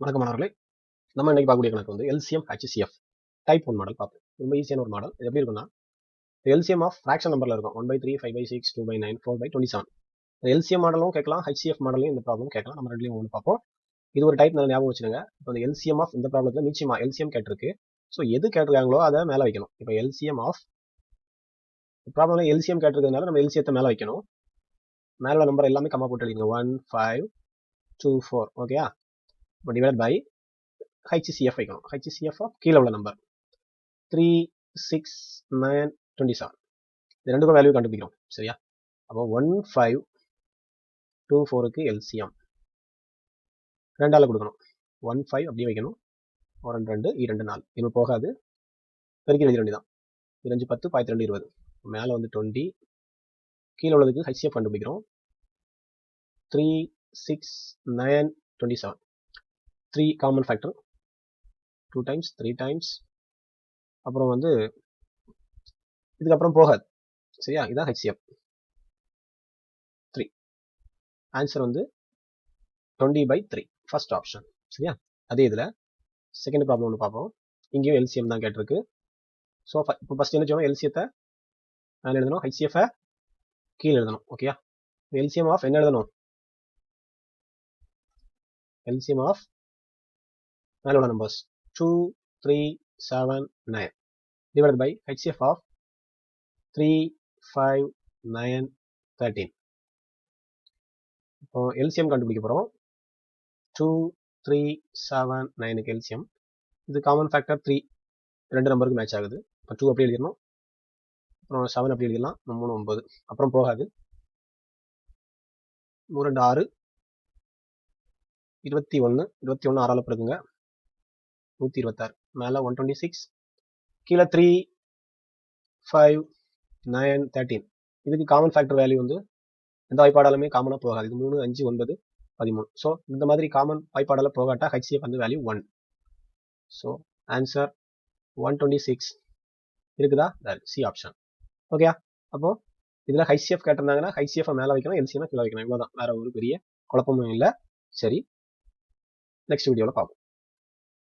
வணக்கம் மாணவர்களே. நம்ம இன்னைக்கு பார்க்கக்கூடிய கணக்கு வந்து LCM HCF டைப் 1 மாடல் பார்ப்போம். ரொம்ப ஈஸியான ஒரு மாடல். இது எப்படி இருக்குன்னா LCM ஆஃப் ஃபிராக்ஷன் நம்பர்ல இருக்கும் 1/3, 5/6, 2/9, 4/27. LCM மாடலும் கேட்கலாம், HCF மாடலையும் இந்த ப்ராப்ளம் கேட்கலாம். நம்ம ரெண்டுலையும் ஒன்று பார்ப்போம். இது ஒரு டைப் நல்லா ஞாபகம் வச்சுக்கோங்க. இப்போ இந்த LCM ஆஃப் இந்த ப்ராப்ளத்தில் நிச்சயமா LCM கேட்டிருக்கு. ஸோ எது கேட்டிருக்காங்களோ அதை மேலே வைக்கணும். இப்போ LCM ஆஃப் ப்ராப்ளம்ல LCM கேட்டிருக்கிறதுனால நம்ம LCM மேலே வைக்கணும். மேலே நம்பர் எல்லாமே கம்மா போட்டு எழுதிங்க. 1, 5, 2, 4. ஓகேயா? இப்போ டிவைட் பை HCF வைக்கணும். HCF ஆஃப் கீழே உள்ள நம்பர் 3, 6, 9, 27. இது ரெண்டுக்கும் வேல்யூ கண்டுபிடிக்கிறோம். சரியா? அப்போ 1, 5, 2, 4க்கு LCM ரெண்டால கொடுக்கணும். 1, 5 அப்படியே வைக்கணும். 1, 2, 2, 4. இது போகாது. பெருக்கி எழுதி 2 தான். 5, 10, 2, 20. மேலே வந்து 20. கீழே உள்ளதுக்கு HCF கண்டுபிடிக்கிறோம். 3, 6, 9, 27. 3 காமன் ஃபேக்டர் 2 times 3 times. அப்புறம் வந்து இதுக்கப்புறம் போகாது. சரியா? இதான் HCF 3. ஆன்சர் வந்து 20/3 ஃபர்ஸ்ட் ஆப்ஷன். சரியா? அதே இதில் செகண்ட் ப்ராப்ளம் ஒன்று பார்ப்போம். இங்கேயும் LCM தான் கேட்டிருக்கு. ஸோ இப்போ ஃபர்ஸ்ட் என்ன செய்யணும்? LCF-ஐ மேலே எழுதணும், HCF-ஐ கீழே எழுதணும். ஓகேயா? LCM ஆஃப் என்ன எழுதணும்? LCM ஆஃப் மேலே உள்ள numbers 2, 3, 7, 9 divided by HCF of 3, 5, 9, 13. இப்போ LCM கண்டுபிடிக்க போகிறோம். 2, 3, 7, 9க்கு LCM. இது காமன் ஃபேக்டர் 3 ரெண்டு நம்பருக்கு மேட்ச் ஆகுது. இப்போ 2 அப்படி எழுதிடணும். அப்புறம் 7 அப்படி எழுதிடலாம். 3, 9. அப்புறம் போகாது. 3, 2, 6, 21. 21 6ஆல் பெருக்குங்க. 126. மேலே 126. கீழே 3, 5, 9, 13. இதுக்கு காமன் ஃபேக்டர் வேல்யூ வந்து எந்த வாய்ப்பாடாலுமே காமனாக போகாது. இது 3, 5, 9, 13. ஸோ இந்த மாதிரி காமன் வாய்ப்பாடால போகாட்டா HCF வந்து வேல்யூ 1. ஸோ ஆன்சர் 126 இருக்குதா? C option. ஓகே. அப்போ இதில் HCF கேட்டிருந்தாங்கன்னா HCF மேலே வைக்கணும், LCM கீழே வைக்கணும். இவ்வளோதான். வேற ஒரு பெரிய குழப்பமும் இல்லை. சரி, நெக்ஸ்ட் வீடியோவில் பார்ப்போம்.